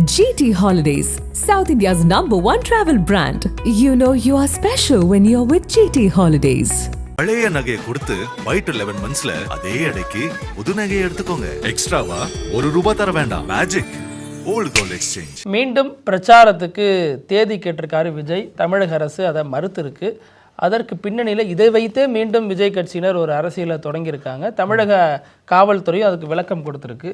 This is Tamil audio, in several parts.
GT Holidays, South India's #1 travel brand. You know you are special when you're with GT Holidays. பழைய நகையை கொடுத்து பை டு 11 monthsல அதே அடைக்கு புது நகையை எடுத்துக்கோங்க. எக்ஸ்ட்ராவா ₹1 தர வேண்டாம். Magic old gold exchange. மீண்டும் பிரச்சாரத்துக்கு தேதி கேட்டிருக்காரு விஜய். தமிழக அரசு அதை மறுத்திருக்கு. அதற்கு பின்னணியில் இதை வைத்தே மீண்டும் விஜய் கட்சியினர் ஒரு அரசியலை தொடங்கியிருக்காங்க. தமிழக காவல்துறையும் அதுக்கு விளக்கம் கொடுத்துருக்கு.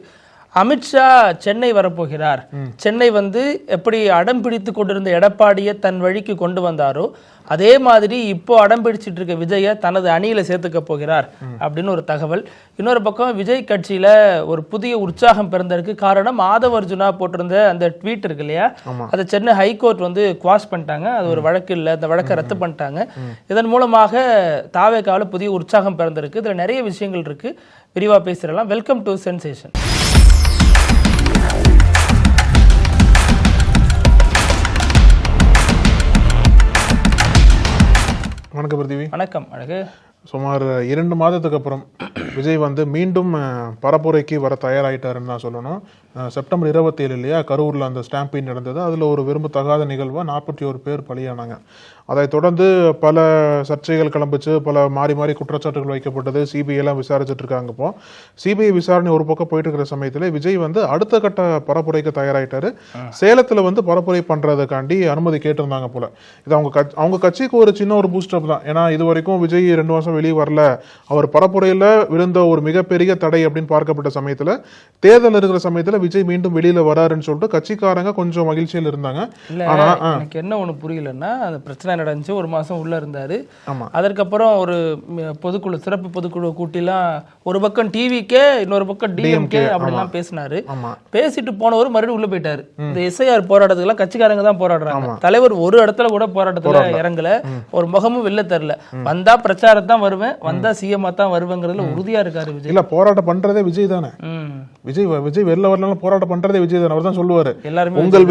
அமித்ஷா சென்னை வரப்போகிறார். சென்னை வந்து எப்படி அடம் பிடித்து கொண்டிருந்த எடப்பாடியை தன் வழிக்கு கொண்டு வந்தாரோ அதே மாதிரி இப்போ அடம் பிடிச்சிட்டு இருக்க விஜயை தனது அணியில சேர்த்துக்க போகிறார் அப்படின்னு ஒரு தகவல். இன்னொரு பக்கம் விஜய் கட்சியில ஒரு புதிய உற்சாகம் பிறந்ததற்கு காரணம் ஆதவ் அர்ஜுனா போட்டிருந்த அந்த ட்வீட் இருக்கு இல்லையா, அதை சென்னை ஹைகோர்ட் வந்து குவாஷ் பண்ணிட்டாங்க. அது ஒரு வழக்கு இல்லை, அந்த வழக்கை ரத்து பண்ணிட்டாங்க. இதன் மூலமாக தாவேகால புதிய உற்சாகம் பிறந்திருக்கு. இதுல நிறைய விஷயங்கள் இருக்கு, விரிவா பேசிடலாம். Welcome to sensation. வணக்கம் பிருத்திவி. வணக்கம் அழகு. சுமார் 2 மாதத்துக்கு அப்புறம் விஜய் வந்து மீண்டும் பரப்புரைக்கு வர தயாராகிட்டாருன்னு தான் சொல்லணும். செப்டம்பர் 27 இல்லையா, கரூரில் அந்த ஸ்டாம்பீட் நடந்தது. அதில் ஒரு விரும்பத்தகாத நிகழ்வாக 41 பேர் பலியானாங்க. அதைத் தொடர்ந்து பல சர்ச்சைகள் கிளம்பிச்சு, பல மாறி மாறி குற்றச்சாட்டுகள் வைக்கப்பட்டது. சிபிஐலாம் விசாரிச்சுட்டு இருக்காங்க. இப்போ சிபிஐ விசாரணை ஒரு பக்கம் போயிட்டு இருக்கிற சமயத்தில் விஜய் வந்து அடுத்த கட்ட பரப்புரைக்கு தயாராகிட்டாரு. சேலத்தில் வந்து பரப்புரை பண்ணுறதுக்காண்டி அனுமதி கேட்டிருந்தாங்க போல. இது அவங்க கட்சிக்கு ஒரு சின்ன ஒரு பூஸ்டப் தான். ஏன்னா இது வரைக்கும் விஜய் 2 வருஷம் வெளியே வரல. அவர் பரப்புரையில் விழுந்த ஒரு மிகப்பெரிய தடை அப்படின்னு பார்க்கப்பட்ட சமயத்தில், தேர்தல் இருக்கிற சமயத்தில் விஜய் மீண்டும் வெளியில வராருன்னு சொல்லிட்டு கட்சிக்காரங்க கொஞ்சம் மகிழ்ச்சியில் இருந்தாங்க. ஆனா எனக்கு என்ன ஒண்ணு புரியலன்னா, அந்த பிரச்சனை நடந்துச்சு, 1 மாசம் உள்ள இருந்தாரு. அதற்கப்புறம் ஒரு பொதுக்குழு, சிறப்பு பொதுக்குழு கூட்டிலாம் ஒரு பக்கம் டிவிக்கே இன்னொரு பக்கம் டிஎம்கே அப்படிலாம் பேசினாரு. பேசிட்டு போனவர் மறுபடியும் உள்ள போயிட்டாரு. இந்த எஸ்ஐஆர் போராட்டத்துக்குலாம் கட்சிக்காரங்க தான் போராடுறாங்க. தலைவர் ஒரு இடத்துல கூட போராட்டத்துல இறங்கல, ஒரு முகமும் வெளில தரல. வந்தா பிரச்சாரம் தான் வருவேன், வந்தா சிஎம் தான் வருவேங்கிறதுல உறுதியா இருக்காரு விஜய். இல்ல, போராட்டம் பண்றதே விஜய் தானே. விஜய் வெளில வரலாம், போராட்டம் பண்றதே விஜய் தானே. அவர் தான் சொல்லுவாரு, உங்கள்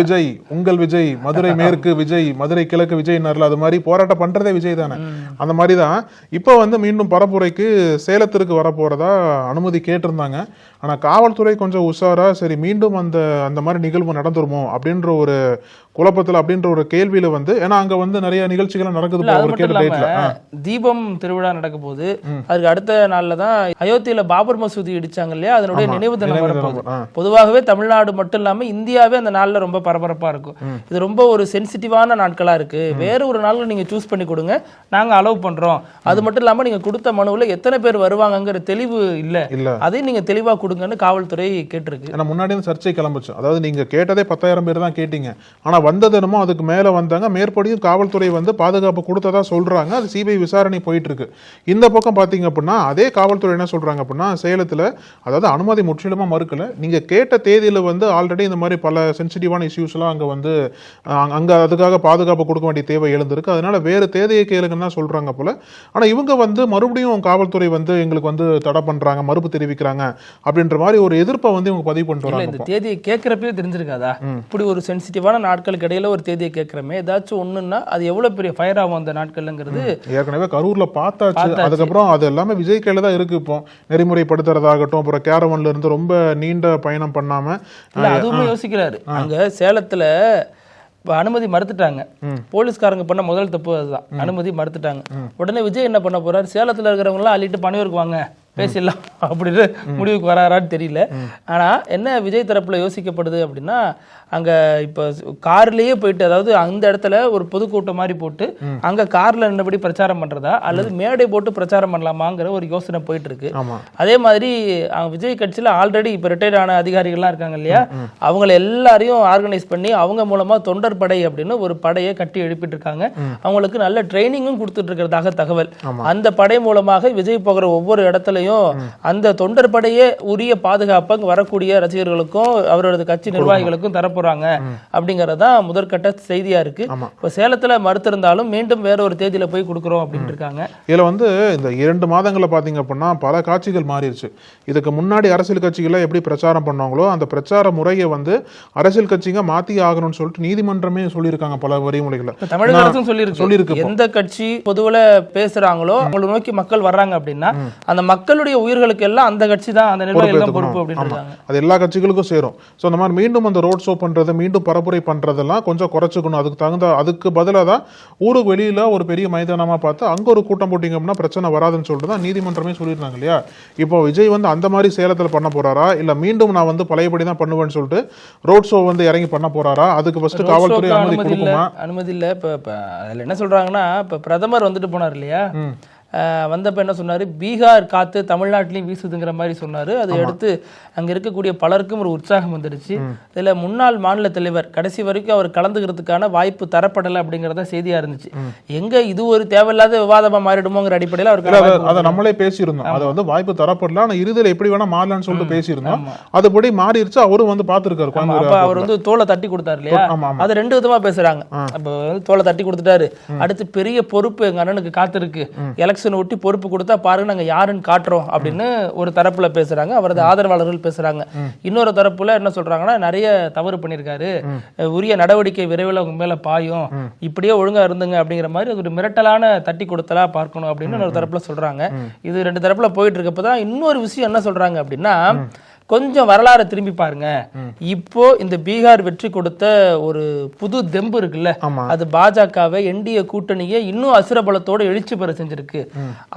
விஜய், மதுரை மேற்கு விஜய், மதுரை கிழக்கு விஜய், அது மாதிரி போராட்டம் பண்றதே விஜய் தானே. அந்த மாதிரிதான் இப்ப வந்து மீண்டும் பரப்புரைக்கு சேலத்திற்கு வர போறதா அனுமதி கேட்டிருந்தாங்க. ஆனா காவல்துறை கொஞ்சம் உஷாரா, சரி மீண்டும் அந்த மாதிரி நிகழ்வு நடந்துருமோ அப்படின்ற ஒரு குழப்பத்துல, அப்படின்ற ஒரு கேள்வியில வந்து, ஏன்னா அங்க வந்து நிறைய நிகழ்ச்சிகள் நடக்குது. தீபம் திருவிழா நடக்க போது, அதுக்கு அடுத்த நாள்ல தான் அயோத்தியில பாபர் மசூதி இடிச்சாங்க இல்லையா, அதனுடைய நினைவு தினம் வரப்போகுது. பொதுவாகவே தமிழ்நாடு மட்டும் இல்லாம இந்தியாவே அந்த நாள்ல ரொம்ப பரபரப்பா இருக்கும். இது ரொம்ப ஒரு சென்சிட்டிவான நாட்களா இருக்கு. வேற ஒரு நாள்ல நீங்க சூஸ் பண்ணி கொடுங்க, நாங்க அலோவ் பண்றோம். அது மட்டும் இல்லாம நீங்க கொடுத்த மனுவுல எத்தனை பேர் வருவாங்கங்கிற தெளிவு இல்ல, அதையும் நீங்க தெளிவா கொடுங்கன்னு காவல்துறை கேட்டிருக்கு. ஏன்னா முன்னாடி சர்ச்சை கிளம்புச்சு. அதாவது நீங்க கேட்டதே 10,000 பேர் தான் கேட்டீங்க, ஆனா வந்ததுனமோ அதுக்கு மேல வந்தாங்க. மேற்படியும் காவல்துறை வந்து பாதுகாப்பு கொடுத்ததா சொல்றாங்க. அது சிபிஐ விசாரணை போயிட்டு இருக்கு. இந்த பக்கம் பாத்தீங்க அப்படின்னா அதே காவல்துறை என்ன சொல்றாங்க அப்படின்னா, சேலத்துல அதாவது அனுமதி முற்றிலுமா மறுக்கல, நீங்க கேட்ட தேதியில வந்து ஆல்ரெடி இந்த மாதிரி பல சென்சிட்டிவான இஷ்யூஸ் எல்லாம் அங்க வந்து அங்க அதுக்காக பாதுகாப்பு கொடுக்க வேண்டிய தேவை எழுந்திருக்கு, அதனால வேற தேதியை கேளுங்கன்னு தான் சொல்றாங்க போல. ஆனா இவங்க வந்து மறுபடியும் காவல்துறை வந்து எங்களுக்கு வந்து தடை பண்றாங்க, மறுப்பு தெரிவிக்கிறாங்க அப்படின்ற மாதிரி ஒரு எதிர்ப்பை வந்து இவங்க பதிவு பண்ணிட்டு வராங்க. இந்த தேதியை கேட்கிறப்பே தெரிஞ்சிருக்காதா, இப்படி ஒரு சென்சிட்டிவான நாட்களுக்கு இடையில ஒரு தேதியை கேட்கிறமே, ஏதாச்சும் ஒண்ணுன்னா அது எவ்வளவு பெரிய ஃபயர் ஆகும் அந்த நாட்கள்ங்கிறது ஏற்கனவே கரூர்ல பார்த்தாச்சு. அதுக்கப்புறம் அது எல்லாமே விஜய் கையில தான் இருக்கு. இப்போ நெறிமுறைப்படுத்துறதாகட்டும், அப்புறம் கேரவன்ல இருந்து ரொம்ப நீண்ட பயணம் பண்ணாம அதுவுமே யோசிக்கிறாரு. அங்க சேலத்துல அனுமதி மறுத்துட்டாங்க. போலீஸ்காரங்க பண்ண முதல் தப்பு அதுதான், அனுமதி மறுத்துட்டாங்க. உடனே விஜய் என்ன பண்ண போறாரு, சேலத்துல இருக்கிறவங்க எல்லாம் அள்ளிட்டு பணியூருக்கு வாங்க பேசிடலாம் அப்படின்னு முடிவுக்கு வராரான்னு தெரியல. ஆனா என்ன விஜய் தரப்புல யோசிக்கப்படுது அப்படின்னா, அங்க இப்ப கார்லயே போயிட்டு, அதாவது அந்த இடத்துல ஒரு பொதுக்கூட்டம் மாதிரி போட்டு அங்க கார்ல நின்றபடி பிரச்சாரம் பண்றதா, அல்லது மேடை போட்டு பிரச்சாரம் பண்ணலாமாங்கிற ஒரு யோசனை போயிட்டு இருக்கு. அதே மாதிரி விஜய் கட்சியில ஆல்ரெடி இப்ப ரிட்டையர்ட் ஆன அதிகாரிகள்லாம் இருக்காங்க இல்லையா, அவங்களை எல்லாரையும் ஆர்கனைஸ் பண்ணி அவங்க மூலமா தொண்டர் படை அப்படின்னு ஒரு படையை கட்டி எழுப்பிட்டு இருக்காங்க. அவங்களுக்கு நல்ல ட்ரைனிங்கும் கொடுத்துட்டு இருக்கிறதாக தகவல். அந்த படை மூலமாக விஜய் போகிற ஒவ்வொரு இடத்துலயும் அந்த தொண்டர் படையே உரிய பாதுகாப்பு வரக்கூடிய ரசிகர்களுக்கும் அவரது கட்சி நிர்வாகிகளுக்கும் தரப்போறாங்க அப்படிங்கறதான் முதற்கட்ட செய்தியா இருக்கு. இப்ப சேலத்துல மறுத்திருந்தாலும் மீண்டும் வேற ஒரு தேதியில போய் கொடுக்கிறோம் அப்படின்னு இருக்காங்க. இதுல வந்து இந்த 2 மாதங்கள்ல பாத்தீங்க அப்படின்னா பல காட்சிகள் மாறிடுச்சு. இதுக்கு முன்னாடி அரசியல் கட்சிகளை எப்படி பிரச்சாரம் பண்ணாங்களோ அந்த பிரச்சார முறையை வந்து அரசியல் கட்சிங்க மாத்தி ஆகணும்னு சொல்லிட்டு நீதிமன்றமே சொல்லியிருக்காங்க. பல வரிமுறைகளை தமிழக அரசும் சொல்லியிருக்கு. எந்த கட்சி பொதுவில் பேசுறாங்களோ அவங்களை நோக்கி மக்கள் வர்றாங்க அப்படின்னா அந்த மக்கள் மக்களுடைய உயிர்களுக்கு எல்லாம் அந்த கட்சி தான், அந்த நிர்வாகிகள் தான் பொறுப்பு அப்படின்றாங்க. அது எல்லா கட்சிகளுக்கும் சேரும். ஸோ அந்த மாதிரி மீண்டும் அந்த ரோட் ஷோ பண்றது, மீண்டும் பரப்புரை பண்றதெல்லாம் கொஞ்சம் குறைச்சிக்கணும். அதுக்கு பதிலாக தான் ஊருக்கு வெளியில ஒரு பெரிய மைதானமா பார்த்து அங்க ஒரு கூட்டம் போட்டிங்கன்னா பிரச்சனை வராதுன்னு சொல்லிட்டு தான் நீதிமன்றமே சொல்லியிருந்தாங்க இல்லையா. இப்போ விஜய் வந்து அந்த மாதிரி சேலத்தில் பண்ண போறாரா, இல்ல மீண்டும் நான் வந்து பழையபடி தான் பண்ணுவேன்னு சொல்லிட்டு ரோட் ஷோ வந்து இறங்கி பண்ண போறாரா? அதுக்கு ஃபர்ஸ்ட் காவல்துறை அனுமதி கொடுக்குமா? அனுமதி இல்ல. இப்ப அதுல என்ன சொல்றாங்கன்னா, இப்ப பிரதமர் வந்துட்டு போனார் இல்லையா, வந்தப்ப என்ன சொன்னாரு, பீகார் காத்து தமிழ்நாட்டிலையும் வீசுதுங்கிற மாதிரி சொன்னாரு. அதை அடுத்து அங்க இருக்கக்கூடிய பலருக்கும் ஒரு உற்சாகம் வந்துடுச்சு. இதுல முன்னாள் மாநில தலைவர் கடைசி வரைக்கும் அவர் கலந்துக்கிறதுக்கான வாய்ப்பு தரப்படலை அப்படிங்கறத செய்தியா இருந்துச்சு. எங்க இது ஒரு தேவையில்லாத விவாதமா மாறிடுமோங்கிற அடிப்படையில் அவருக்கு அதை நம்மளே பேசியிருந்தோம். அதை வந்து வாய்ப்பு தரப்படல, ஆனா இறுதியில் எப்படி வேணா மாறலாம்னு சொல்லிட்டு பேசியிருந்தோம். அதுபடி மாறிடுச்சு. அவரும் வந்து பாத்துருக்காரு. அவர் வந்து தோலை தட்டி கொடுத்தாரு இல்லையா, அது ரெண்டு விதமா பேசுறாங்க. அப்ப தோலை தட்டி கொடுத்துட்டாரு, அடுத்து பெரிய பொறுப்பு எங்க அண்ணனுக்கு காத்திருக்கு, எலெக்ஷன் ஒட்டி பொறுப்பு கொடுத்தா பாருங்க நாங்க யாருன்னு காட்டுறோம் அப்படின்னு ஒரு தரப்புல பேசுறாங்க, அவரது ஆதரவாளர்கள் பேசுறாங்க. இன்னொரு தரப்புல என்ன சொல்றாங்கன்னா, நிறைய தவறு பண்ணிருக்காரு, உரிய நடவடிக்கை விரைவில் அவங்க மேல பாயும், இப்படியே ஒழுங்கா இருந்துங்க அப்படிங்கிற மாதிரி ஒரு மிரட்டலான தட்டி கொடுத்தலா பார்க்கணும் அப்படின்னு ஒரு தரப்புல சொல்றாங்க. இது ரெண்டு தரப்புல போயிட்டு இருக்கப்பதான் இன்னொரு விஷயம் என்ன சொல்றாங்க அப்படின்னா, கொஞ்சம் வரலாறு திரும்பி பாருங்க. இப்போ இந்த பீகார் வெற்றி கொடுத்த ஒரு புது தெம்பு இருக்குல்ல, அது பாஜகவை என்டிஏ கூட்டணியை இன்னும் அசுரபலத்தோட எழுச்சி பெற செஞ்சிருக்கு.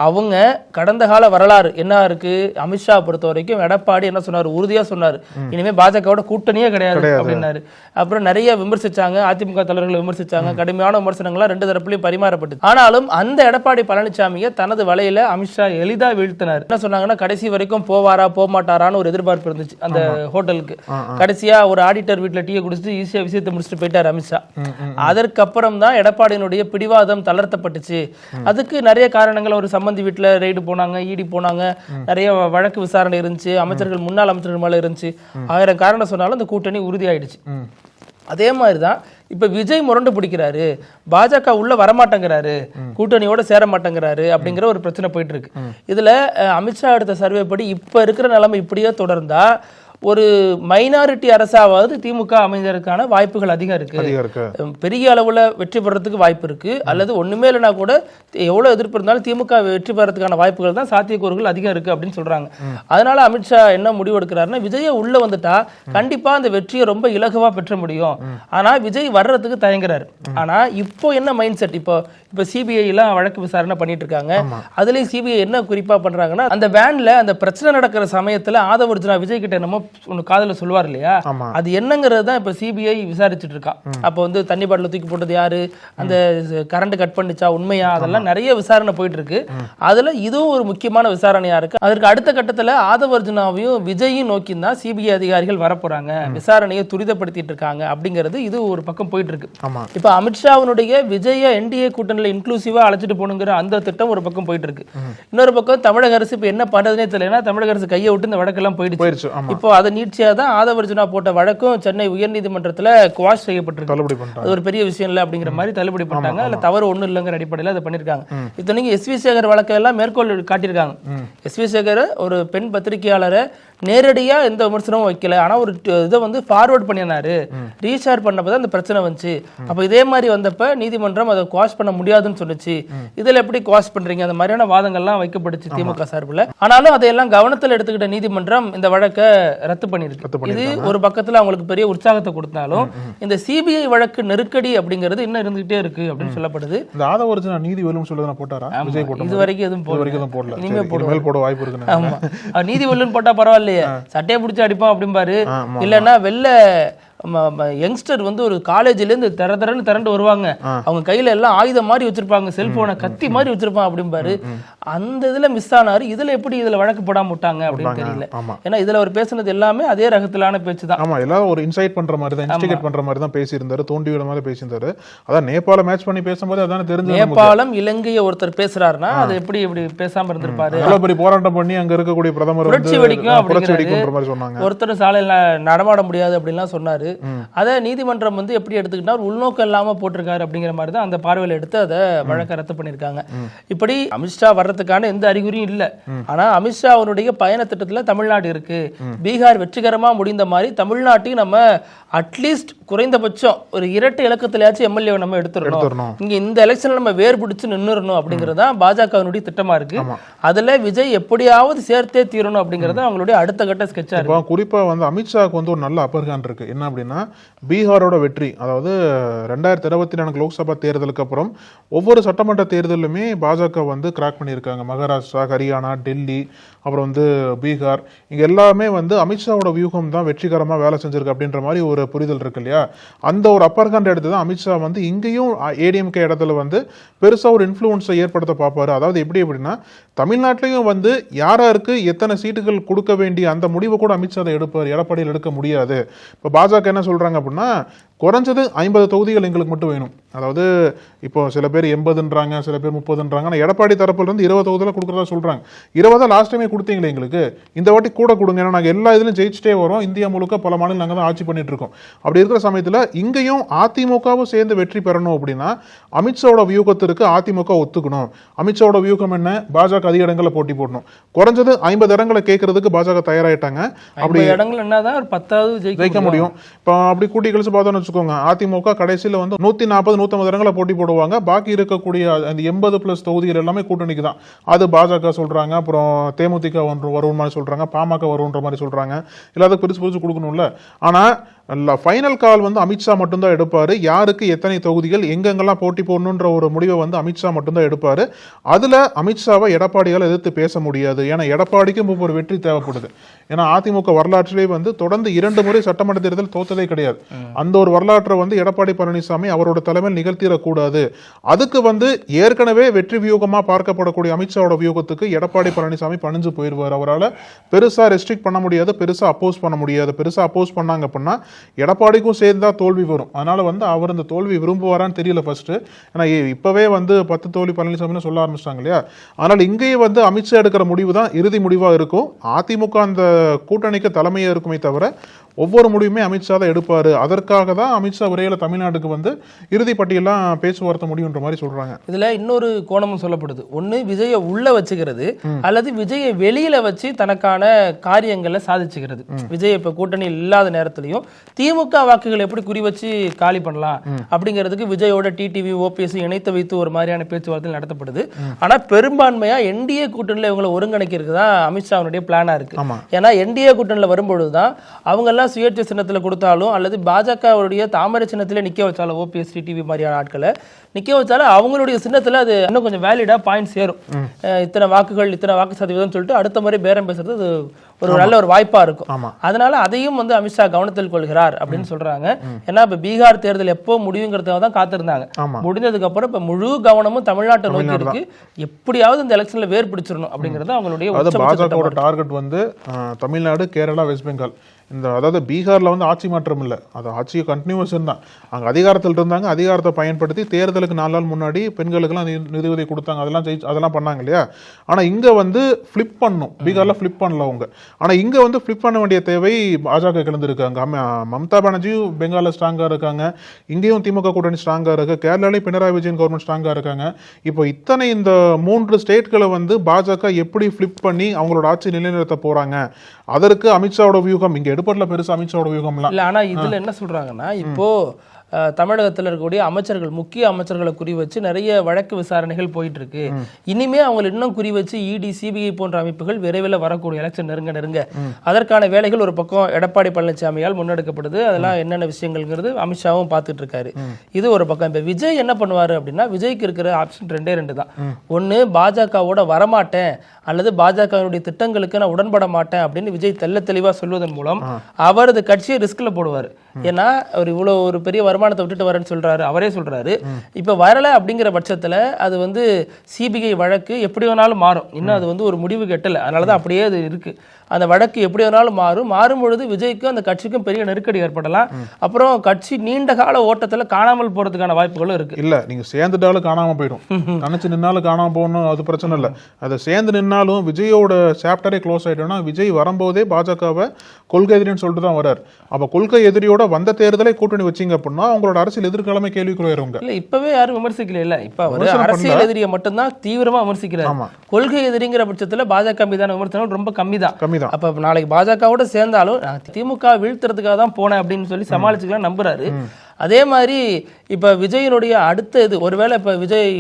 அவங்க கடந்த கால வரலாறு என்ன இருக்கு, அமித்ஷா பொறுத்த வரைக்கும் எடப்பாடி என்ன சொன்னாரு, உறுதியா சொன்னாரு, இனிமே பாஜகவோட கூட்டணியே கிடையாது அப்படின்னாரு. அப்புறம் நிறைய விமர்சிச்சாங்க, அதிமுக தலைவர்கள் விமர்சிச்சாங்க, கடுமையான விமர்சனங்கள்லாம் ரெண்டு தரப்புலையும் பரிமாறப்பட்டது. ஆனாலும் அந்த எடப்பாடி பழனிசாமியை தனது வலையில அமித்ஷா எளிதா வீழ்த்தினார். என்ன சொன்னாங்கன்னா, கடைசி வரைக்கும் போவாரா போமாட்டாரான்னு ஒரு எதிர்பார்ப்பு இருந்துச்சு அந்த ஹோட்டலுக்கு. கடைசியா ஒரு ஆடிட்டர் வீட்டுல டீ குடிச்சிட்டு ஈஸியா விஷயத்தை முடிச்சுட்டு போயிட்டார் அமித்ஷா. அதற்கப்புறம் தான் எடப்பாடியினுடைய பிடிவாதம் தளர்த்தப்பட்டுச்சு. அதுக்கு நிறைய காரணங்கள், ஒரு சம்பந்தி வீட்டுல ரெய்டு போனாங்க, ஈடி போனாங்க, நிறைய வழக்கு விசாரணை இருந்துச்சு, அமைச்சர்கள் முன்னாள் அமைச்சர்கள் மேல இருந்துச்சு, 1000 காரணம் சொன்னாலும் அந்த கூட்டணி உறுதியாயிடுச்சு. அதே மாதிரிதான் இப்ப விஜய் முரண்டு பிடிக்கிறாரு, பாஜக உள்ள வரமாட்டேங்கிறாரு, கூட்டணியோட சேர மாட்டேங்கிறாரு அப்படிங்கிற ஒரு பிரச்சனை போயிட்டு இருக்கு. இதுல அமித்ஷா எடுத்த சர்வே படி இப்ப இருக்கிற நிலைமை இப்படியே தொடர்ந்தா ஒரு மைனாரிட்டி அரசாவது திமுக அமைந்ததற்கான வாய்ப்புகள் அதிகம் இருக்கு. பெரிய அளவுல வெற்றி பெறறதுக்கு வாய்ப்பு இருக்கு, அல்லது ஒண்ணுமே இல்லைனா கூட எவ்வளவு எதிர்ப்பு இருந்தாலும் திமுக வெற்றி பெறறதுக்கான வாய்ப்புகள் தான், சாத்தியக்கூறுகள் அதிகம் இருக்கு அப்படின்னு சொல்றாங்க. அதனால அமித்ஷா என்ன முடிவு எடுக்கிறாருன்னா, விஜய உள்ள வந்துட்டா கண்டிப்பா அந்த வெற்றியை ரொம்ப இலகுவா பெற்ற முடியும். ஆனா விஜய் வர்றதுக்கு தயங்குறாரு. ஆனா இப்போ என்ன மைண்ட் செட், இப்போ சிபிஐ எல்லாம் வழக்கு விசாரணை பண்ணிட்டு இருக்காங்க. அதுலயும் சிபிஐ என்ன குறிப்பா பண்றாங்கன்னா, அந்த வேன்ல அந்த பிரச்சனை நடக்கிற சமயத்துல ஆதவ அர்ஜுனா விஜய் கிட்ட நம்ம ஒன்னு காதல சொல்லுவார் இல்லையா, அது என்னங்கிறது தான் இப்ப சிபிஐ விசாரிச்சுட்டு இருக்கா. அப்ப வந்து தண்ணி பாட்டில தூக்கி போட்டது யாரு, அந்த கரண்ட் கட் பண்ணிச்சா உண்மையா, அதெல்லாம் நிறைய விசாரணை போயிட்டு இருக்கு. அதுல இதுவும் ஒரு முக்கியமான விசாரணையா இருக்கு. அதற்கு அடுத்த கட்டத்துல ஆதவ அர்ஜுனாவையும் விஜயும் நோக்கி தான் சிபிஐ அதிகாரிகள் வரப்போறாங்க, விசாரணையை துரிதப்படுத்திட்டு இருக்காங்க அப்படிங்கிறது இது ஒரு பக்கம் போயிட்டு இருக்கு. இப்ப அமித்ஷாவுடைய விஜய என்டிஏ கூட்டணியில இன்க்ளூசிவா அழைச்சிட்டு போகணுங்கிற அந்த திட்டம் ஒரு பக்கம் போயிட்டு இருக்கு. இன்னொரு பக்கம் தமிழக அரசு இப்ப என்ன பண்றதுனே தெரியல, தமிழக அரசு கையை விட்டு இந்த வழக்கெல்லாம் போயிடுச்சு. இப்போ அதை நீட்சியா தான் ஆதவ அர்ஜுனா போட்ட வழக்கும் சென்னை உயர்நீதிமன்றத்துல குவாஷ் செய்யப்பட்டிருக்கு. அது ஒரு பெரிய விஷயம் இல்லை அப்படிங்கிற மாதிரி தள்ளுபடி பண்ணிட்டாங்க. அதுல தவறு ஒண்ணும் இல்லைங்கிற அடிப்படையில் அதை பண்ணிருக்காங்க. இத்தனைக்கு எஸ் வி சேகர் வழக்கெல்லாம் மேற்கோள் காட்டியிருக்காங்க. எஸ் வி சேகர் ஒரு பெண் பத்திரிகையாளரை நேரடியா எந்த விமர்சனமும் வைக்கல, ஆனா ஒரு இதை வந்து ஃபார்வர்ட் பண்ணினாரு, ரீசார்ட் பண்ணப்பதான் அந்த பிரச்சனை வந்துச்சு. அப்ப இதே மாதிரி வந்தப்ப நீதிமன்றம் அதை குவாஷ் பண்ண முடியாதுன்னு சொன்னுச்சு. இதுல எப்படி குவாஷ் பண்றீங்க, அந்த மாதிரியான வாதங்கள்லாம் வைக்கப்படுச்சு திமுக சார்பில். ஆனாலும் அதையெல்லாம் கவனத்தில் எடுத்துக்கிட்ட நீதிமன்றம் இந்த வழக்கை ரத்து பண்ணிருக்கு. இது ஒரு பக்கத்துல அவங்களுக்கு பெரிய உற்சாகத்தை கொடுத்தாலும் இந்த சிபிஐ வழக்கு நெருக்கடி அப்படிங்கிறது இன்னும் இருந்துகிட்டே இருக்கு அப்படின்னு சொல்லப்படுது. இந்த ஆதவ அர்ஜுனா நீதி வெல்லும் சொல்லுதுனா போட்டாரா விஜய்? போட்ட இது வரைக்கும் எதுவும் போடல. இனிமே போட வாய்ப்பு இருக்கு. ஆமா, நீதி வெல்லுன்னு போட்டா பரவாயில்ல, சட்டையை பிடிச்சி அடிப்பான் அப்படிம்பாரு. இல்லன்னா வெள்ள யங்ஸ்டர் வந்து ஒரு காலேஜ்ல இருந்து திரண்டு வருவாங்க, அவங்க கையில எல்லாம் ஆயுதம் மாதிரி வச்சிருப்பாங்க, செல்போனை கத்தி மாதிரி வச்சிருப்பான் அப்படிம்பாரு. அந்த இதுல மிஸ் ஆனாரு. இதுல எப்படி இதுல வழக்கு போடாம விட்டாங்க அப்படின்னு தெரியல. ஏன்னா இதுல அவர் பேசுனது எல்லாமே அதே ரகத்திலான பேச்சு தான். ஆமா, எல்லாம் ஒரு இன்சைட் பண்ற மாதிரி தான், இன்ஸ்டிகேட் பண்ற மாதிரி தான் பேசியிருந்தாரு, தூண்டி விட மாதிரி பேசியிருந்தாரு. அதான் நேபாள மேட்ச் பண்ணி பேசும்போது அதான தெரிஞ்சது. நேபாளம் இலங்கையை ஒருத்தர் பேசுறாருன்னா அது எப்படி இப்படி பேசாம இருந்திருப்பாரு. அவ்வளவு பெரிய போராட்டம் பண்ணி அங்க இருக்கக்கூடிய பிரதமர் புரட்சி வெடிக்கும் அப்படிங்கிற மாதிரி சொன்னாங்க. ஒருத்தர் சாலையில நடமாட முடியாது அப்படின்லாம் சொன்னாரு. அதை நீதிமன்றம் வந்து எப்படி எடுத்துக்கிட்டா உள்நோக்கம் இல்லாம போட்டிருக்காரு அப்படிங்கிற மாதிரி தான் அந்த பார்வையில எடுத்து அதை வழக்க ரத்து பண்ணிருக்காங்க. இப்படி அமித்ஷா வர்றதுக்கான எந்த அறிகுறியும் இல்ல. ஆனா அமித்ஷா அவருடைய பயண திட்டத்துல தமிழ்நாடு இருக்கு. பீகார் வெற்றிகரமா முடிந்த மாதிரி தமிழ்நாட்டையும் நம்ம அட்லீஸ்ட் குறைந்தபட்சம் ஒரு இரட்டை இலக்கத்திலேயாச்சும் எம்எல்ஏ நம்ம எடுத்துடணும், இங்க இந்த எலெக்ஷன்ல நம்ம வேர் பிடிச்சு நின்னுறணும் அப்படிங்கறதா பாஜகவினுடைய திட்டமா இருக்கு. அதுல விஜய் எப்படியாவது சேர்த்தே தீரணும் அப்படிங்கறது அவங்களுடைய அடுத்த கட்ட ஸ்கெட்சா இருக்கு. குறிப்பா வந்து அமித்ஷாக்கு வந்து ஒரு நல்ல அப்பர் ஹேண்ட் இருக்கு. என்ன அப்படின்னா, பீகாரோட வெற்றி, அதாவது 2024 லோக்சபா தேர்தலுக்கு அப்புறம் ஒவ்வொரு சட்டமன்ற தேர்தலுமே பாஜக வந்து கிராக் பண்ணியிருக்காங்க. மகாராஷ்டிரா, ஹரியானா, டெல்லி, அப்புறம் வந்து பீகார், இங்க எல்லாமே வந்து அமித்ஷாவோட வியூகம் தான் வெற்றிகரமா வேலை செஞ்சிருக்கு அப்படின்ற மாதிரி ஒரு புரிதல் இருக்கு இல்லையா. அந்த ஒரு அப்பர் ஹேண்ட் எடுத்து தான் அமித்ஷா வந்து இங்கேயும் ஏடிஎம்கே இடத்துல வந்து பெருசா ஒரு இன்ஃப்ளூயன்ஸை ஏற்படுத்த பார்ப்பாரு. அதாவது எப்படி அப்படின்னா, தமிழ்நாட்டிலையும் வந்து யாராருக்கு எத்தனை சீட்டுகள் கொடுக்க வேண்டிய அந்த முடிவை கூட அமித்ஷா அதை எடுப்பார், எடப்பாடியில் எடுக்க முடியாது. இப்போ பாஜக என்ன சொல்றாங்க அப்படின்னா, குறைஞ்சது 50 தொகுதிகள் எங்களுக்கு மட்டும் வேணும். அதாவது இப்போ சில பேர் 80ன்றாங்க, சில பேர் 30ன்றாங்க. ஆனால் எடப்பாடி தரப்புல இருந்து 20 தொகுதியில் கொடுக்குறதா சொல்றாங்க. 20 லாஸ்ட் டைமே கொடுத்தீங்களே எங்களுக்கு, இந்த வாட்டி கூட கொடுங்க, ஏன்னா நாங்கள் எல்லா இதுலையும் ஜெயிச்சுட்டே வரோம், இந்தியா முழுக்க பல மாநிலம் நாங்கள் தான் ஆட்சி பண்ணிட்டு இருக்கோம். அப்படி இருக்கிற சமயத்தில் இங்கேயும் அதிமுகவும் சேர்ந்து வெற்றி பெறணும் அப்படின்னா அமித்ஷாவோட வியூகத்திற்கு அதிமுக ஒத்துக்கணும். அமித்ஷாவோட வியூகம் என்ன, பாஜக அதிக இடங்களில் போட்டி போடணும். குறைஞ்சது 50 இடங்களை கேட்கறதுக்கு பாஜக தயாராயிட்டாங்க. அப்படி இடங்கள் என்னதான் 10வது ஜெயிக்க முடியும். இப்போ அப்படி கூட்டி கழிச்சு பார்த்தோம்னு வச்சுக்கோங்க, அதிமுக கடைசியில் வந்து 140-150 இடங்களை போட்டி போடுவாங்க. பாக்கி இருக்கக்கூடிய அந்த 80+ தொகுதிகள் எல்லாமே கூட்டணிக்கு தான். அது பாஜக சொல்றாங்க, அப்புறம் தேமுதிக வரும் மாதிரி சொல்றாங்க, பாமக வரும்ன்ற மாதிரி சொல்றாங்க. எல்லாத்துக்கும் பிரிச்சு பிரிச்சு கொடுக்கணும்ல. ஆனா ஃபைனல் கால் வந்து அமித்ஷா மட்டும்தான் எடுப்பாரு. யாருக்கு எத்தனை தொகுதிகள் எங்கெங்கெல்லாம் போட்டி போடணுன்ற ஒரு முடிவை வந்து அமித்ஷா மட்டும்தான் எடுப்பாரு. அதுல அமித்ஷாவை எடப்பாடியால் எதிர்த்து பேச முடியாது. ஏன்னா எடப்பாடிக்கும் ஒரு வெற்றி தேவைப்படுது. ஏன்னா அதிமுக வரலாற்றிலே வந்து தொடர்ந்து 2 முறை சட்டமன்ற தேர்தல் தோத்ததே கிடையாது. அந்த ஒரு வரலாற்றை வந்து எடப்பாடி பழனிசாமி அவரோட தலைமையில் நிகழ்த்திடக்கூடாது. அதுக்கு வந்து ஏற்கனவே வெற்றி வியூகமா பார்க்கப்படக்கூடிய அமித்ஷாவோட வியூகத்துக்கு எடப்பாடி பழனிசாமி பணிஞ்சு போயிடுவார். அவரால் பெருசா ரெஸ்ட்ரிக்ட் பண்ண முடியாது, பெருசா அப்போஸ் பண்ண முடியாது. பெருசா அப்போஸ் பண்ணாங்க அப்படின்னா எடப்பாடிக்கும் சேர்ந்தா தோல்வி வரும். அதனால வந்து அவர் இந்த தோல்வி விரும்புவாரான்னு தெரியல ஃபர்ஸ்ட். ஏன்னா இப்பவே வந்து 10 தோல்வி பழனிசாமின்னு சொல்ல ஆரம்பிச்சிட்டாங்க இல்லையா. அதனால இங்கேயே வந்து அமித்ஷா எடுக்கிற முடிவு தான் இறுதி முடிவா இருக்கும். அதிமுக அந்த கூட்டணிக்கு தலைமையா இருக்குமே தவிர ஒவ்வொரு முடிவுமே அமித்ஷா தான் எடுப்பாரு. அதற்காக தான் அமித்ஷா விரைவில் தமிழ்நாட்டுக்கு வந்து இறுதி பட்டியலாம் பேச்சுவார்த்தை முடியுன்ற மாதிரி சொல்றாங்க. இதுல இன்னொரு கோணமும் சொல்லப்படுது. ஒண்ணு விஜயை உள்ள வச்சுக்கிறது, அல்லது விஜயை வெளியில வச்சு தனக்கான காரியங்களை சாதிச்சுக்கிறது. விஜய் இப்ப கூட்டணியில் இல்லாத நேரத்திலையும் திமுக வாக்குகள் எப்படி குறி வச்சு காலி பண்ணலாம் அப்படிங்கிறதுக்கு விஜயோட டிடிவி, ஓபிஎஸ் இணைத்து வைத்து ஒரு மாதிரியான பேச்சுவார்த்தை நடத்தப்படுது. ஆனா பெரும்பான்மையா என்டிஏ கூட்டணியில இவங்களை ஒருங்கிணைக்கிறது தான் அமித்ஷாவுடைய பிளானா இருக்கு. ஏன்னா என்டிஏ கூட்டணியில வரும்பொழுதுதான் அவங்க சுயேட்சை சின்னத்துல கொடுத்தாலும் அல்லது பாஜகவுடைய தாமரை சின்னத்திலே நிக்க வச்சாலும், ஓபிஎஸ் டிடிவி மாதிரியான ஆட்களை நிக்க வச்சாலும் அவங்களுடைய சின்னத்துல அது இன்னும் கொஞ்சம் வேலிடா பாயிண்ட் சேரும். இத்தனை வாக்குகள், இத்தனை வாக்கு சதவீதம் சொல்லிட்டு அடுத்த முறை பேரம் பேசுறது அது ஒரு நல்ல ஒரு வாய்ப்பா இருக்கும். அதனால அதையும் வந்து அமித்ஷா கவனத்தில் கொள்கிறார் அப்படின்னு சொல்றாங்க. ஏன்னா இப்ப பீகார் தேர்தல் எப்போ முடிவுங்கிறதுக்காக தான் காத்திருந்தாங்க. முடிஞ்சதுக்கு அப்புறம் இப்ப முழு கவனமும் தமிழ்நாட்டை நோக்கி இருக்கு. எப்படியாவது இந்த எலெக்ஷன்ல வேர் பிடிச்சிடணும் அப்படிங்கறது அவங்களுடைய டார்கெட் வந்து தமிழ்நாடு, கேரளா, வெஸ்ட் பெங்கால். இந்த அதாவது பீகார்ல வந்து ஆட்சி மாற்றம் இல்லை, அது ஆட்சி கண்டினியூஷன் தான். அங்கே அதிகாரத்தில் இருந்தாங்க, அதிகாரத்தை பயன்படுத்தி தேர்தலுக்கு 4 நாள் முன்னாடி பெண்களுக்கெல்லாம் நிதியுதவி கொடுத்தாங்க, அதெல்லாம் பண்ணாங்க இல்லையா. ஆனால் இங்கே வந்து ஃப்ளிப் பண்ணும், பீகாரில் ஃப்ளிப் பண்ணல அவங்க. ஆனால் இங்கே வந்து ஃப்ளிப் பண்ண வேண்டிய தேவை பாஜக கிளந்திருக்காங்க. மம்தா பானர்ஜியும் பெங்காலில் ஸ்ட்ராங்காக இருக்காங்க, இங்கேயும் திமுக கூட்டணி ஸ்ட்ராங்காக இருக்கு, கேரளாலையும் பினராயி விஜயன் கவர்மெண்ட் ஸ்ட்ராங்காக இருக்காங்க. இப்போ இத்தனை இந்த 3 ஸ்டேட்களை வந்து பாஜக எப்படி ஃப்ளிப் பண்ணி அவங்களோட ஆட்சி நிலைநிறுத்த போறாங்க, அதற்கு அமித்ஷாவோட வியூகம் இங்க எடுப்படல பெருசா. அமித்ஷாவோட வியூகம் இல்ல. ஆனா இதுல என்ன சொல்றாங்கன்னா, இப்போ தமிழகத்தில் இருக்கக்கூடிய அமைச்சர்கள், முக்கிய அமைச்சர்களை குறி வச்சு நிறைய வழக்கு விசாரணைகள் போயிட்டு இருக்கு. இனிமே அவங்க இன்னும் குறி வச்சு இடி, சிபிஐ போன்ற அமைப்புகள் விரைவில் வரக்கூடிய எலெக்ஷன் நெருங்க அதற்கான வேலைகள் ஒரு பக்கம் எடப்பாடி பழனிசாமியால் முன்னெடுக்கப்படுது. அதெல்லாம் என்னென்ன விஷயங்கள்ங்கிறது அமித்ஷாவும் பார்த்துட்டு இருக்காரு. இது ஒரு பக்கம். இப்ப விஜய் என்ன பண்ணுவாரு அப்படின்னா, விஜய்க்கு இருக்கிற ஆப்ஷன் 2 தான். ஒன்னு பாஜகவோட வரமாட்டேன் அல்லது பாஜகவுடைய திட்டங்களுக்கு நான் உடன்பட மாட்டேன் அப்படின்னு விஜய் தெளிவா சொல்வதன் மூலம் அவரது கட்சியை ரிஸ்க்ல போடுவார். ஏன்னா அவர் இவ்வளவு ஒரு பெரிய வருமானத்தை விட்டுட்டு வரேன்னு சொல்றாரு, அவரே சொல்றாரு. இப்ப வரல அப்படிங்கிற பட்சத்துல அது வந்து சிபிஐ வழக்கு எப்படி வேணாலும் மாறும். இன்னும் அது வந்து ஒரு முடிவு கெட்டல, அதனாலதான் அப்படியே அது இருக்கு. அந்த வழக்கு எப்படி வேணாலும் மாறும் பொழுது விஜய்க்கும் அந்த கட்சிக்கும் பெரிய நெருக்கடி ஏற்படலாம். அப்புறம் கட்சி நீண்ட கால ஓட்டத்துல காணாமல் போறதுக்கான வாய்ப்புகளும் இருக்கு. இல்ல நீங்க சேர்ந்துட்டாலும் காணாம போயிடும், நினைச்சு நின்னாலும் காணாம போகணும், அது பிரச்சனை இல்லை. அதை சேர்ந்து நின்னாலும் விஜயோட சாப்டரே க்ளோஸ் ஆயிட்டோம்னா, விஜய் வரும்போதே பாஜகவை கொள்கை எதிரின்னு சொல்லிட்டு தான் வர்றாரு. அப்ப கொள்கை எதிரியோட விட வந்த தேர்தலை கூட்டணி வச்சீங்க அப்படின்னா அவங்களோட அரசியல் எதிர்காலமே கேள்விக்குள்ளாயிருங்க. இல்ல இப்பவே யாரும் விமர்சிக்கல. இல்ல இப்ப அவர் அரசியல் எதிரியை மட்டும்தான் தீவிரமா விமர்சிக்கிறார். கொள்கை எதிரிங்கிற பட்சத்துல பாஜக மீதான விமர்சனம் ரொம்ப கம்மிதான். அப்ப நாளைக்கு பாஜகவோட சேர்ந்தாலும் திமுக வீழ்த்துறதுக்காக தான் போனேன் அப்படின்னு சொல்லி சமாளிச்சுக்கலாம் நம்புறாரு. அதே மாதிரி இப்ப விஜயனுடைய அடுத்த இது ஒருவேளை இப்ப விஜய்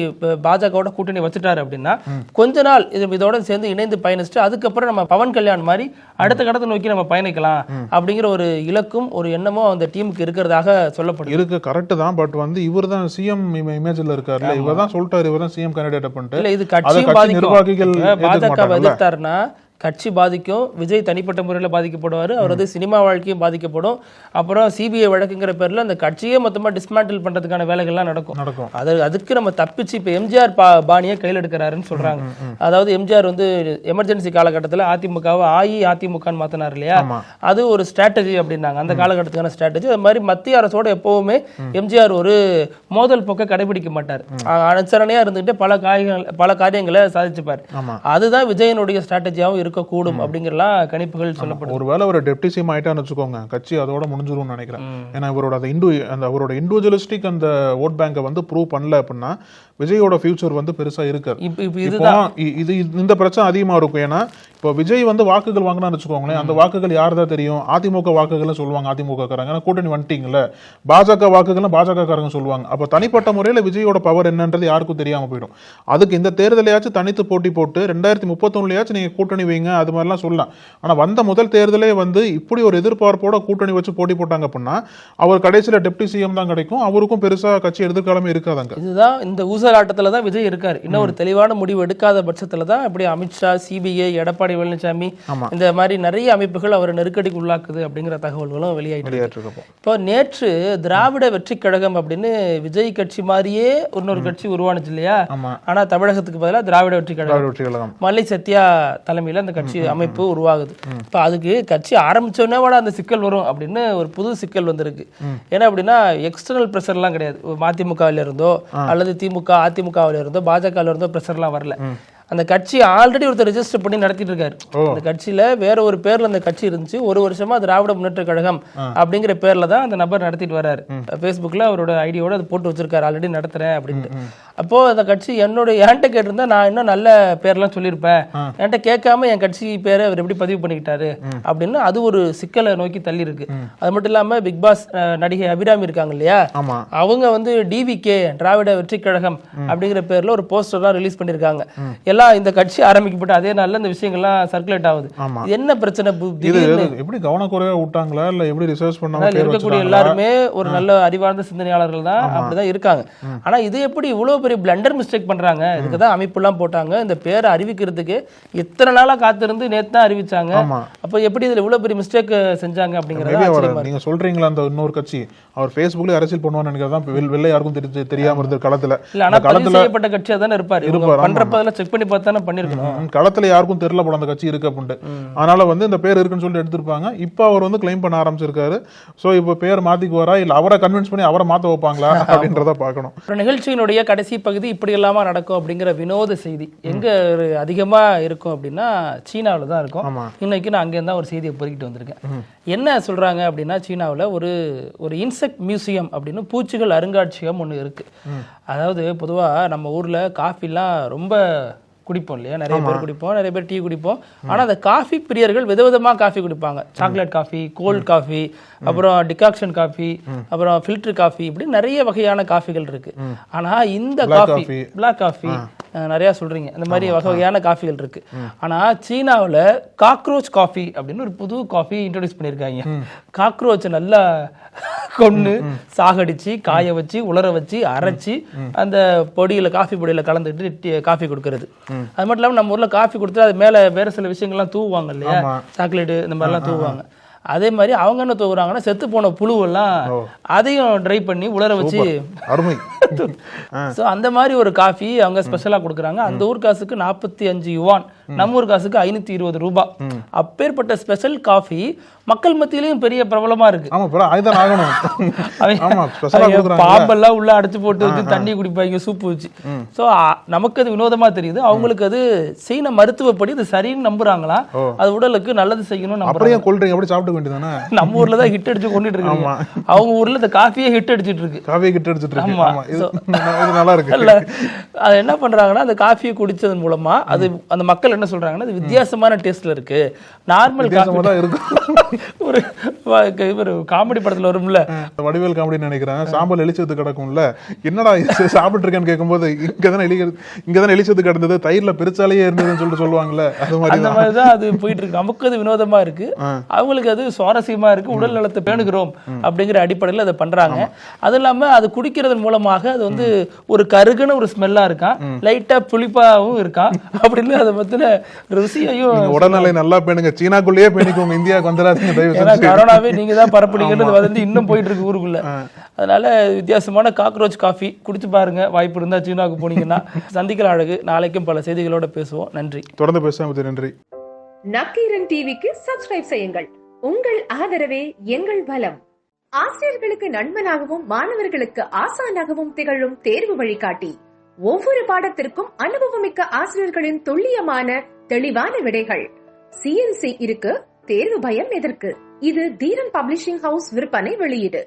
பாஜகவோட கூட்டணி வச்சுட்டாரு அப்படின்னா கொஞ்ச நாள் இதோட சேர்ந்து இணைந்து பயணிச்சுட்டு அதுக்கப்புறம் நம்ம பவன் கல்யாண் மாதிரி அடுத்த கடத்தை நோக்கி நம்ம பயணிக்கலாம் அப்படிங்கிற ஒரு இலக்கும் ஒரு எண்ணமும் அந்த டீமுக்கு இருக்கிறதாக சொல்லப்படுது. இருக்கு, கரெக்ட் தான். பட் வந்து இவர் தான் சிஎம் இமேஜ்ல இருக்காரு, இவர் தான் சொல்லிட்டாரு இவர் தான் சிஎம் கேண்டிடேட் பண்ணிட்டு. இல்ல இது கட்சியும் பாதிக்கும். பாஜக எதிர்த்தாருன்னா கட்சி பாதிக்கும், விஜய் தனிப்பட்ட முறையில் பாதிக்கப்படுவார், அவரது சினிமா வாழ்க்கையும் பாதிக்கப்படும். அப்புறம் சிபிஐ வழக்குங்கிற பேரில் அந்த கட்சியே மொத்தமாக டிஸ்மேண்டில் பண்ணுறதுக்கான வேலைகள்லாம் நடக்கும். அதுக்கு நம்ம தப்பிச்சு இப்போ எம்ஜிஆர் பாணியை கையில் எடுக்கிறாருன்னு சொல்கிறாங்க. அதாவது எம்ஜிஆர் வந்து எமர்ஜென்சி காலகட்டத்தில் அதிமுகவை அதிமுகன்னு மாற்றினார் இல்லையா, அது ஒரு ஸ்ட்ராட்டஜி அப்படின்னாங்க, அந்த காலகட்டத்துக்கான ஸ்ட்ராட்டஜி. அது மாதிரி மத்திய அரசோட எப்போவுமே எம்ஜிஆர் ஒரு மோதல் போக்கை கடைபிடிக்க மாட்டார், அனுசரணையாக இருந்துகிட்டு பல காரியங்களை சாதிச்சுப்பார். அதுதான் விஜயனுடைய ஸ்ட்ராட்டஜியாகவும் இருக்கக்கூடும் அப்படிங்கறலாம் கணிப்புகள் சொல்லப்படுது. ஒருவேளை ஒரு டெப்டி சிஎம் ஆயிட்டான்னு வச்சுக்கோங்க, கட்சி அதோட முடிஞ்சிரும்னு நினைக்கிறேன். ஏன்னா இவரோட அவரோட இண்டிவிஜுவலிஸ்டிக் அந்த ஓட் பேங்கை வந்து ப்ரூவ் பண்ணல அப்படின்னா விஜயோட ஃபியூச்சர் வந்து பெருசா இருக்காது. இது இந்த பிரச்சனை அதிகமா இருக்கும். ஏன்னா இப்போ விஜய் வந்து வாக்குகள் வாங்கினான்னு வச்சுக்கோங்களேன், அந்த வாக்குகள் யார் தான் தெரியும், அதிமுக வாக்குகள் சொல்லுவாங்க அதிமுக காரங்க, கூட்டணி வந்துட்டீங்கல்ல, பாஜக வாக்குகள் பாஜக காரங்க சொல்லுவாங்க. அப்போ தனிப்பட்ட முறையில் விஜயோட பவர் என்னன்றது யாருக்கும் தெரியாம போயிடும். அதுக்கு இந்த தேர்தலையாச்சும் தனித்து போட்டி போட்டு 2031 நீங்க கூட்டணி வைங்க அது மாதிரிலாம் சொல்லலாம். ஆனா வந்த முதல் தேர்தலே வந்து இப்படி ஒரு எதிர்பார்ப்போட கூட்டணி வச்சு போட்டி போட்டாங்க அப்படின்னா அவர் கடைசியில் டெப்டி சிஎம் தான் கிடைக்கும், அவருக்கும் பெருசா கட்சி எதிர்காலமே இருக்காதாங்க. இதுதான் இந்த ஊசலாட்டத்துல தான் விஜய் இருக்காரு. இன்னும் ஒரு தெளிவான முடிவு எடுக்காத பட்சத்துல தான் இப்படி அமித்ஷா, சிபிஐ, எடப்பாடி பழனிசாமி இந்த மாதிரி நிறைய அமைப்புகள் அவர் நெருக்கடிக்கு உள்ளாக்குது அப்படிங்கிற தகவல்களும் வெளியாயிட்டு. இப்போ நேற்று திராவிட வெற்றி கழகம் அப்படின்னு விஜய் கட்சி மாதிரியே இன்னொரு கட்சி உருவானுச்சு இல்லையா, ஆனா தமிழகத்துக்கு பதிலாக திராவிட வெற்றி கழகம் மல்லை சத்யா தலைமையில அந்த கட்சி அமைப்பு உருவாகுது. இப்ப அதுக்கு கட்சி ஆரம்பிச்சோடனே அந்த சிக்கல் வரும் அப்படின்னு ஒரு புது சிக்கல் வந்திருக்கு. ஏன்னா அப்படின்னா எக்ஸ்டர்னல் பிரஷர் எல்லாம் கிடையாது, மதிமுகவில இருந்தோ அல்லது திமுக அதிமுகவில இருந்தோ பாஜகவில இருந்தோ பிரஷர் எல்லாம் வரல. அந்த கட்சி ஆல்ரெடி ஒருத்தர் ரெஜிஸ்டர் பண்ணி நடத்திட்டு இருக்காரு. அந்த கட்சியில வேற ஒரு பேர்ல அந்த கட்சி இருந்துச்சு, ஒரு வருஷமா திராவிட முன்னேற்ற கழகம் அப்படிங்கிற பேர்ல தான் அந்த நபர் நடத்திட்டு வர்றாரு. Facebookல அவரோட ஐடியோட அது போட்டு வச்சிருக்காரு, ஆல்ரெடி நடத்துறேன் அப்படின்ட்டு. அப்போ அந்த கட்சி என்கிட்ட கேட்டிருந்தா நான் இன்னும் நல்ல பேர்லாம் சொல்லியிருப்பேன், என்கிட்ட கேட்காம என் கட்சி பேரை அவர் எப்படி பதிவு பண்ணிக்கிட்டாரு அப்படின்னு அது ஒரு சிக்கலை நோக்கி தள்ளி இருக்கு. அது மட்டும் இல்லாம பிக் பாஸ் நடிகை அபிராமி இருக்காங்க இல்லையா, அவங்க வந்து டிவிகே திராவிட வெற்றி கழகம் அப்படிங்கிற பேர்ல ஒரு போஸ்டர்லாம் ரிலீஸ் பண்ணிருக்காங்க. இந்த கட்சி ஆரம்பிக்கப்பட்ட அதே நாள்ல இந்த விஷயங்கள்லாம் சர்க்குலேட் ஆகுது. என்ன பிரச்சனை, எப்படி கவனக்குறைவா விட்டாங்களா இல்ல எப்படி ரிசர்ச் பண்ணாங்க? இருக்கக்கூடிய எல்லாருமே ஒரு நல்ல அறிவார்ந்த சிந்தனையாளர்கள் தான், அப்படிதான் இருக்காங்க. ஆனா இது எப்படி இவ்வளவு பெரிய பிளண்டர் மிஸ்டேக் பண்றாங்க? இதுக்குதான் அமைப்பு எல்லாம் போட்டாங்க, இந்த பேரை அறிவிக்கிறதுக்கு இத்தனை நாளா காத்திருந்து நேத்து தான் அறிவிச்சாங்க. அப்ப எப்படி இதுல இவ்வளவு பெரிய மிஸ்டேக் செஞ்சாங்க அப்படிங்கறத நீங்க சொல்றீங்களா? அந்த இன்னொரு கட்சி அவர் Facebookல அரசியல் பண்ணுவான்னு நினைக்கிறதான் வெள்ளை யாருக்கும் தெரியாம இருந்தது களத்துல. செய்யப்பட்ட கட்சியா தானே இருப்பாரு, பண்றப்ப செக் பண்ணி பார்த்தானே பண்ணிருக்கணும். களத்துல யாருக்கும் தெரியல போல அந்த கட்சி இருக்கு அப்படின்ட்டு. அதனால வந்து இந்த பேர் இருக்குன்னு சொல்லிட்டு எடுத்திருப்பாங்க. இப்போ அவர் வந்து கிளைம் பண்ண ஆரம்பிச்சிருக்காரு. சோ இப்போ பேர் மாத்திக்குவாரா இல்ல அவரை கன்வின்ஸ் பண்ணி அவரை மாத்த வைப்பாங்களா அப்படின்றத பார்க்கணும். நிகழ்ச்சியினுடைய கடைசி பகுதி இப்படி எல்லாமா நடக்கும் அப்படிங்கிற வினோத செய்தி எங்க அதிகமா இருக்கும் அப்படின்னா சீனாவில தான் இருக்கும். இன்னைக்கு நான் அங்கே தான் ஒரு செய்தியை பொறுக்கிட்டு வந்திருக்கேன். என்ன சொல்றாங்க அப்படின்னா, சீனாவில் ஒரு இன்செக்ட் மியூசியம் அப்படின்னு பூச்சிகள் அருங்காட்சியகம் ஒன்று இருக்கு. அதாவது பொதுவா நம்ம ஊர்ல காஃபிலாம் ரொம்ப குடிப்போம் இல்லையா, நிறைய பேர் குடிப்போம், நிறைய பேர் டீ குடிப்போம். ஆனா அந்த காஃபி பிரியர்கள் விதவிதமா காஃபி குடிப்பாங்க. சாக்லேட் காஃபி, கோல்ட் காஃபி, அப்புறம் டிகாக்ஷன் காஃபி, அப்புறம் ஃபில்டர் காஃபி, இப்படி நிறைய வகையான காஃபிகள் இருக்கு. ஆனா இந்த காஃபி பிளாக் காஃபி நிறைய சொல்றீங்க, இந்த மாதிரி வகையான காஃபிகள் இருக்கு. ஆனா சீனாவில் காக்ரோச் காஃபி அப்படின்னு ஒரு புது காஃபி இன்ட்ரோடியூஸ் பண்ணிருக்காங்க. காக்ரோச் நல்லா கொண்டு சாகடிச்சு காய வச்சு உலர வச்சு அரைச்சி அந்த பொடியில காஃபி பொடியில கலந்துட்டு காஃபி கொடுக்கறது. அது மட்டும் இல்லாம நம்ம ஊர்ல காஃபி கொடுத்து அது மேல வேற சில விஷயங்கள்லாம் தூவுவாங்க இல்லையா, சாக்லேட் இந்த மாதிரிலாம் தூவுவாங்க. அதே மாதிரி அவங்க என்ன தூவுறாங்கன்னா செத்து போன புழுவெல்லாம் அதையும் ட்ரை பண்ணி உலர வச்சு அந்த மாதிரி ஒரு காஃபி அவங்க ஸ்பெஷலா கொடுக்குறாங்க. அந்த ஊர் காசுக்கு 45 யுவான், நம்ம ஊர் காசுக்கு 520 ரூபாய். அப்பேற்பட்ட ஸ்பெஷல் காஃபி மக்கள் மத்தியிலையும் பெரிய பிரபலமா இருக்கு. பாம்பெல்லாம் உள்ள அடைச்சு போட்டு வச்சு தண்ணி குடிப்பாங்க சூப்பு வச்சு. சோ நமக்கு அது வினோதமா தெரியுது, அவங்களுக்கு அது சீன மருத்துவப்படி அது சரின்னு நம்புறாங்களா, அது உடலுக்கு நல்லது செய்யணும் நம்புறாங்க. சாப்பிட வேண்டியதானே. நம்ம ஊர்ல தான் ஹிட் அடிச்சு கொண்டுட்டு இருக்காங்க, அவங்க ஊர்ல இந்த காஃபியே ஹிட் அடிச்சிட்டு இருக்கு. காஃபியே ஹிட் அடிச்சிட்டு இருக்கு. ஆமா, இது நல்லா இருக்கு. இல்ல அது என்ன பண்றாங்கன்னா, அந்த காஃபியை குடிச்சதன் மூலமா அது அந்த மக்கள் என்ன சொல்றாங்கன்னா, அது வித்தியாசமான டேஸ்ட்ல இருக்கு. நார்மல் காஃபி தான் இருக்கு. ஒரு காமெடி படத்துல வரும்ல, வடிவேல் காமெடி நினைக்கிறேன், சாம்பல் எலிச்சது கிடக்கும்ல, என்னடா சாப்பிட்டு இருக்கேன்னு கேட்கும்போது இங்கதான் எலிச்சது கிடந்தது, தயிர்ல பெருச்சாலேயே இருந்ததுன்னு சொல்லிட்டு சொல்லுவாங்கல்ல, அது மாதிரிதான் அது போயிட்டு இருக்கு. நமக்கு அது வினோதமா இருக்கு, அவங்களுக்கு அது சுவாரஸ்யமா இருக்கு. உடல் நலத்தை பேணுகிறோம் அப்படிங்கிற அடிப்படையில் அதை பண்றாங்க. அது இல்லாம அது குடிக்கிறதன் மூலமாக அது வந்து ஒரு கருகுன ஒரு ஸ்மெல்லா இருக்கான், லைட்டா புளிப்பாவும் இருக்கான். அப்படின்னு அதை பத்தின ருசியையும் உடல்நிலை நல்லா பேணுங்க, சீனாக்குள்ளேயே பேணிக்கோங்க, இந்தியாவுக்கு வந்துடாதீங்க தயவு செஞ்சு. கரோனாவே நீங்க தான் பரப்புனீங்கன்னு வந்து இன்னும் போயிட்டு இருக்கு ஊருக்குள்ள. அதனால வித்தியாசமான காக்ரோச் காஃபி குடிச்சு பாருங்க, வாய்ப்பு இருந்தா சீனாவுக்கு போனீங்கன்னா. சந்திக்கலாம் அழகு, நாளைக்கும் பல செய்திகளோட பேசுவோம். நன்றி. தொடர்ந்து பேசுவோம். நன்றி. நக்கீரன் டிவிக்கு சப்ஸ்கிரைப் செய்யுங்கள். உங்கள் ஆதரவே எங்கள் பலம். ஆசிரியர்களுக்கு நண்பனாகவும் மாணவர்களுக்கு ஆசானாகவும் திகழும் தேர்வு வழிகாட்டி. ஒவ்வொரு பாடத்திற்கும் அனுபவமிக்க ஆசிரியர்களின் துல்லியமான தெளிவான விடைகள். CNC இருக்கு, தேர்வு பயம் எதற்கு? இது தீரன் பப்ளிஷிங் ஹவுஸ் விற்பனை வெளியீடு.